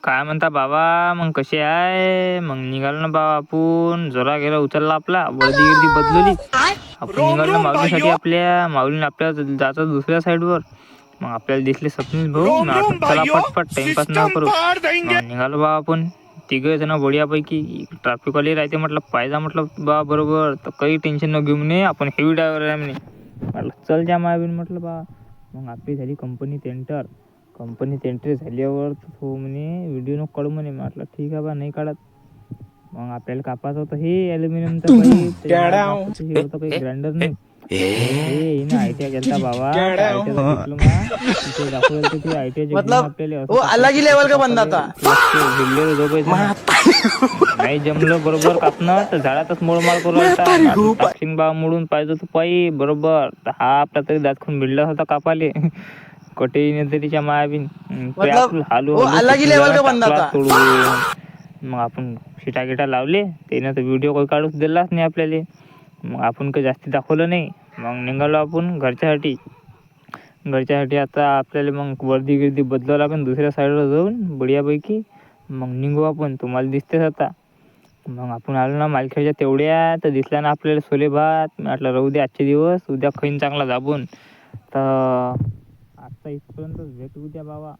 काय म्हणता बाबा, मग कसे आहे? मग निघालो ना बाबा आपण. जरा गेला उचलला आपला, वर्दी गिर्दी बदलली. आपण निघालो ना माऊलीसाठी. आपल्या माऊलीने आपल्याला जायचं दुसऱ्या साईडवर. मग आपल्याला दिसले स्वप्नील भाऊ. मी म्हटलं चला पटपट, टाइमपास न करू. मग निघालो बाबा आपण तिघं जण बढियापैकी. ट्रॅफिकवाले राहते म्हटलं, पाहिजा म्हटलं बा बरोबर, तर काही टेन्शन न घेऊ म्हणे, आपण हेवी ड्रायव्हर आहे म्हणे. म्हटलं चल ज्या मायाबीन म्हटलं बा. मग आपली झाली कंपनीत एंटर. कंपनीत एंट्री झाल्यावर हो म्हणे व्हिडिओ नको काढू म्हणे. म्हटलं ठीक आहे बा, नाही काढत. मग आपल्याला कापायचं होतं हे ॲल्युमिनियमचं पाईप. हे होतं काही ग्राइंडर नाही. हे ना आय टी आय गेलता बाबा. आय टी आयचा डिप्लोमा तिथे दाखवलं तर ते आय टी आयच्या घेऊन आपल्याला वो अलग ही लेवल का बंदा था. नाही जमलं बरोबर कापणं, तर झाडातच मोडमाड करू लागता. कापशिंग बा मोडून पाहिजे तो पाईप बरोबर. तर हा आपला तरी दातखून भिडला होता कापाले. कटे तिच्या मायाबीन. हालू वो अलग ही लेवल का बंदा था. तोडून मग आपण शिटा गिटा लावले. त्यानं तर व्हिडिओ काही काढूच दिलाच नाही आपल्याला. मग आपण काही जास्ती दाखवलं नाही. मग निघालो आपण घरच्यासाठी. आता आपल्याला मग वर्दी गिर्दी बदलावं लागेल दुसऱ्या साईडवर जाऊन बढियापैकी. मग निघू आपण, तुम्हाला दिसतेच आता. मग आपण आलो ना मालखेडच्या तेवढ्या, तर दिसला ना आपल्याला सोले भात. म्हटलं राहू दे आजचे दिवस, उद्या खाईन चांगला दाबून. तर आजचा इथपर्यंत भेटू द्या बाबा.